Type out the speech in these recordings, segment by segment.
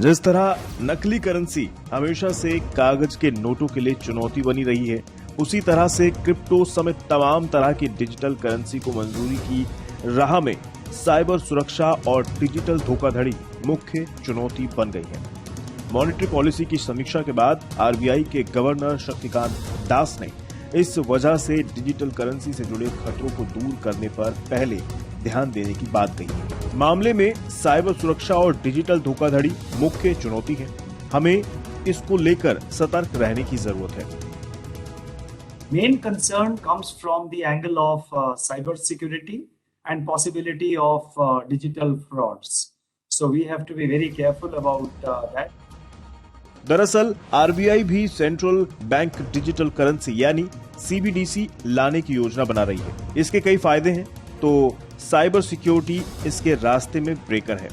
जिस तरह नकली करेंसी हमेशा से कागज के नोटों के लिए चुनौती बनी रही है, उसी तरह से क्रिप्टो समेत तमाम तरह की डिजिटल करेंसी को मंजूरी की राह में साइबर सुरक्षा और डिजिटल धोखाधड़ी मुख्य चुनौती बन गई है। मॉनेटरी पॉलिसी की समीक्षा के बाद आरबीआई के गवर्नर शक्तिकांत दास ने इस वजह से डिजिटल करेंसी से जुड़े खतरों को दूर करने पर पहले ध्यान देने की बात कही है। मामले में साइबर सुरक्षा और डिजिटल धोखाधड़ी मुख्य चुनौती है। हमें इसको लेकर सतर्क रहने की जरूरत है। Main concern comes from the angle of cyber security and possibility of digital frauds. So we have to be very careful about that. दरअसल आरबीआई भी सेंट्रल बैंक डिजिटल करेंसी यानी सीबीडीसी लाने की योजना बना रही है। इसके कई फायदे हैं, तो साइबर सिक्योरिटी इसके रास्ते में ब्रेकर है।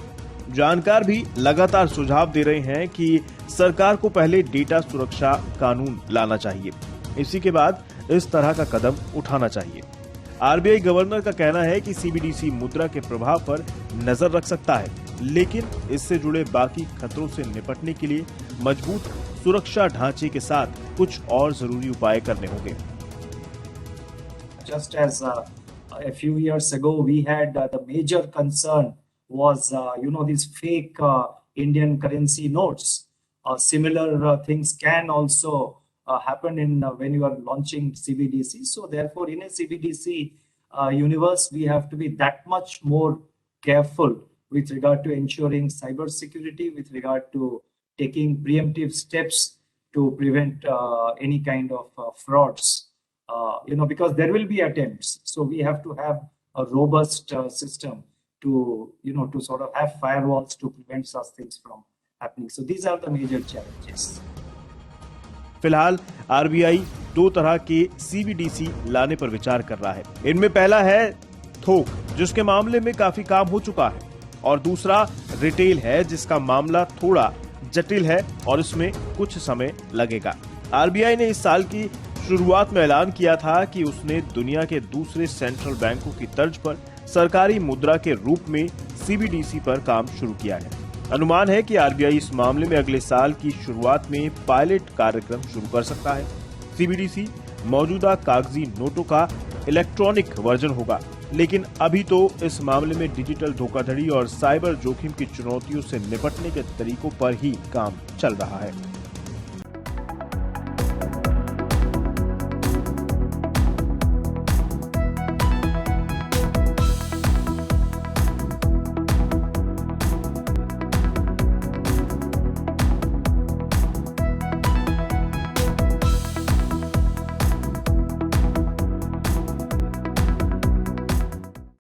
जानकार भी लगातार सुझाव दे रहे हैं कि सरकार को पहले डेटा सुरक्षा कानून लाना चाहिए, इसी के बाद इस तरह का कदम उठाना चाहिए। आरबीआई गवर्नर का कहना है कि सीबीडीसी मुद्रा के प्रभाव पर नजर रख सकता है, लेकिन इससे जुड़े बाकी खतरों से निपटने के लिए मजबूत सुरक्षा ढांचे के साथ कुछ और जरूरी उपाय करने होंगे। Just as a few years ago we had the major concern was these fake Indian currency notes. Similar things can also happen in when you are launching CBDC. So therefore in a CBDC universe we have to be that much more careful with regard to ensuring cyber security, with regard to taking preemptive steps to prevent any kind of frauds. Because there will be attempts. So we have to have a robust system to sort of have firewalls to prevent such things from happening. So these are the major challenges. फिलहाल RBI दो तरह के CBDC लाने पर विचार कर रहा है। इनमें पहला है थोक, जिसके मामले में काफी काम हो चुका है, और दूसरा रिटेल है, जिसका मामला थोड़ा जटिल है और इसमें कुछ समय लगेगा। आरबीआई ने इस साल की शुरुआत में ऐलान किया था कि उसने दुनिया के दूसरे सेंट्रल बैंकों की तर्ज पर सरकारी मुद्रा के रूप में सीबीडीसी पर काम शुरू किया है। अनुमान है कि आरबीआई इस मामले में अगले साल की शुरुआत में पायलट कार्यक्रम शुरू कर सकता है। सीबीडीसी मौजूदा कागजी नोटों का इलेक्ट्रॉनिक वर्जन होगा, लेकिन अभी तो इस मामले में डिजिटल धोखाधड़ी और साइबर जोखिम की चुनौतियों से निपटने के तरीकों पर ही काम चल रहा है।